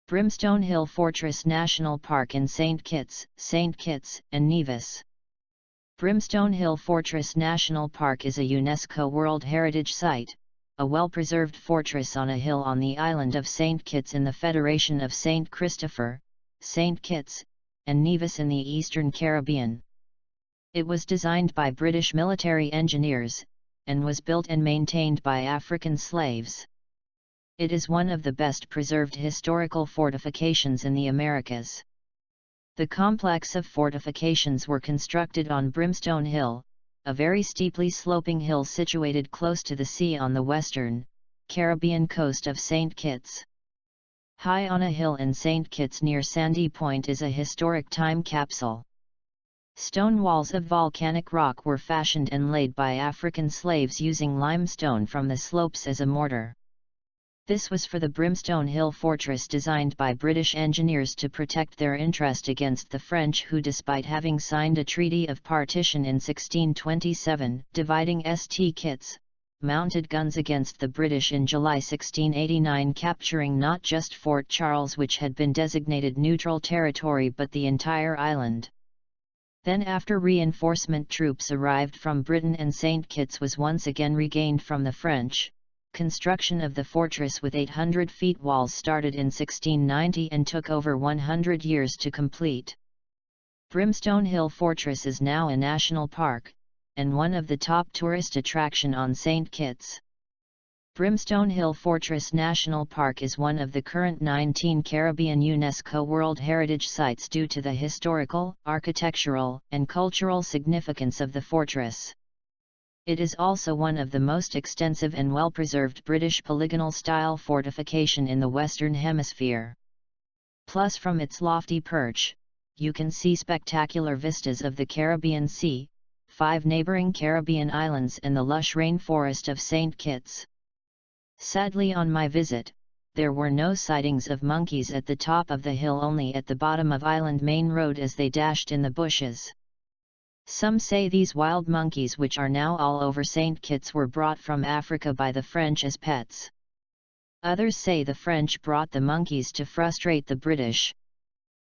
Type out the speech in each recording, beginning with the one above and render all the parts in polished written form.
Brimstone Hill Fortress National Park in St. Kitts, and Nevis. Brimstone Hill Fortress National Park is a UNESCO World Heritage Site, a well-preserved fortress on a hill on the island of St. Kitts in the Federation of St. Christopher, St. Kitts, and Nevis in the Eastern Caribbean. It was designed by British military engineers, and was built and maintained by African slaves. It is one of the best preserved historical fortifications in the Americas. The complex of fortifications were constructed on Brimstone Hill, a very steeply sloping hill situated close to the sea on the western, Caribbean coast of St. Kitts. High on a hill in St. Kitts near Sandy Point is a historic time capsule. Stone walls of volcanic rock were fashioned and laid by African slaves using limestone from the slopes as a mortar. This was for the Brimstone Hill Fortress designed by British engineers to protect their interest against the French who, despite having signed a Treaty of Partition in 1627, dividing St. Kitts, mounted guns against the British in July 1689, capturing not just Fort Charles, which had been designated neutral territory, but the entire island. Then, after reinforcement troops arrived from Britain and St. Kitts was once again regained from the French, construction of the fortress with 800 feet walls started in 1690 and took over 100 years to complete. Brimstone Hill Fortress is now a national park, and one of the top tourist attraction on St. Kitts. Brimstone Hill Fortress National Park is one of the current 19 Caribbean UNESCO World Heritage Sites due to the historical, architectural, and cultural significance of the fortress. It is also one of the most extensive and well-preserved British polygonal-style fortification in the Western Hemisphere. Plus, from its lofty perch, you can see spectacular vistas of the Caribbean Sea, 5 neighbouring Caribbean islands and the lush rainforest of St. Kitts. Sadly, on my visit, there were no sightings of monkeys at the top of the hill, only at the bottom of Island Main Road as they dashed in the bushes. Some say these wild monkeys, which are now all over St. Kitts, were brought from Africa by the French as pets. Others say the French brought the monkeys to frustrate the British.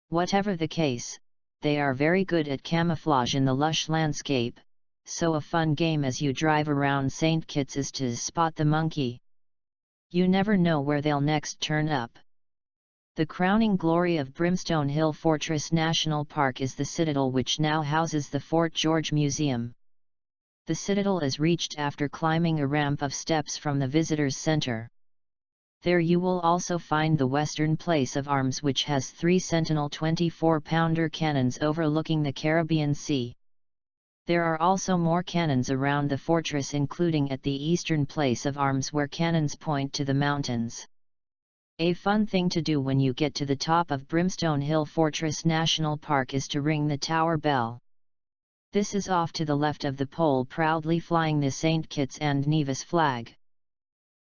Whatever the case, they are very good at camouflage in the lush landscape, so a fun game as you drive around St. Kitts is to spot the monkey. You never know where they'll next turn up. The crowning glory of Brimstone Hill Fortress National Park is the Citadel, which now houses the Fort George Museum. The Citadel is reached after climbing a ramp of steps from the Visitors Center. There you will also find the Western Place of Arms, which has 3 Sentinel 24-pounder cannons overlooking the Caribbean Sea. There are also more cannons around the fortress, including at the Eastern Place of Arms, where cannons point to the mountains. A fun thing to do when you get to the top of Brimstone Hill Fortress National Park is to ring the tower bell. This is off to the left of the pole, proudly flying the St. Kitts and Nevis flag.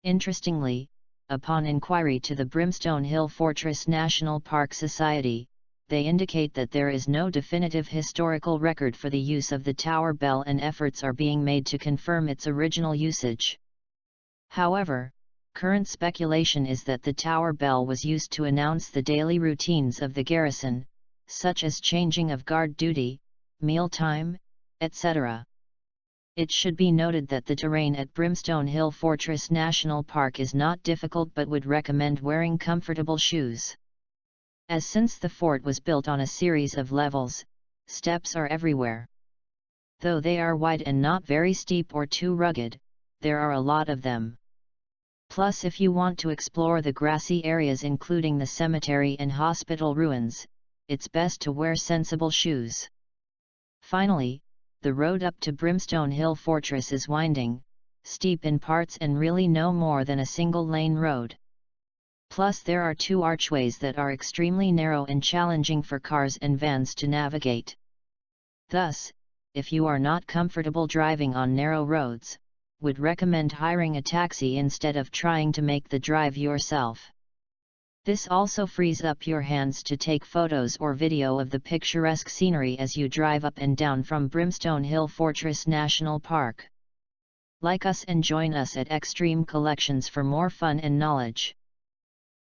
Interestingly, upon inquiry to the Brimstone Hill Fortress National Park Society, they indicate that there is no definitive historical record for the use of the tower bell, and efforts are being made to confirm its original usage. However, current speculation is that the tower bell was used to announce the daily routines of the garrison, such as changing of guard duty, mealtime, etc. It should be noted that the terrain at Brimstone Hill Fortress National Park is not difficult, but would recommend wearing comfortable shoes. As since the fort was built on a series of levels, steps are everywhere. Though they are wide and not very steep or too rugged, there are a lot of them. Plus, if you want to explore the grassy areas including the cemetery and hospital ruins, it's best to wear sensible shoes. Finally, the road up to Brimstone Hill Fortress is winding, steep in parts, and really no more than a single-lane road. Plus, there are 2 archways that are extremely narrow and challenging for cars and vans to navigate. Thus, if you are not comfortable driving on narrow roads, would recommend hiring a taxi instead of trying to make the drive yourself. This also frees up your hands to take photos or video of the picturesque scenery as you drive up and down from Brimstone Hill Fortress National Park. Like us and join us at Extreme Collections for more fun and knowledge.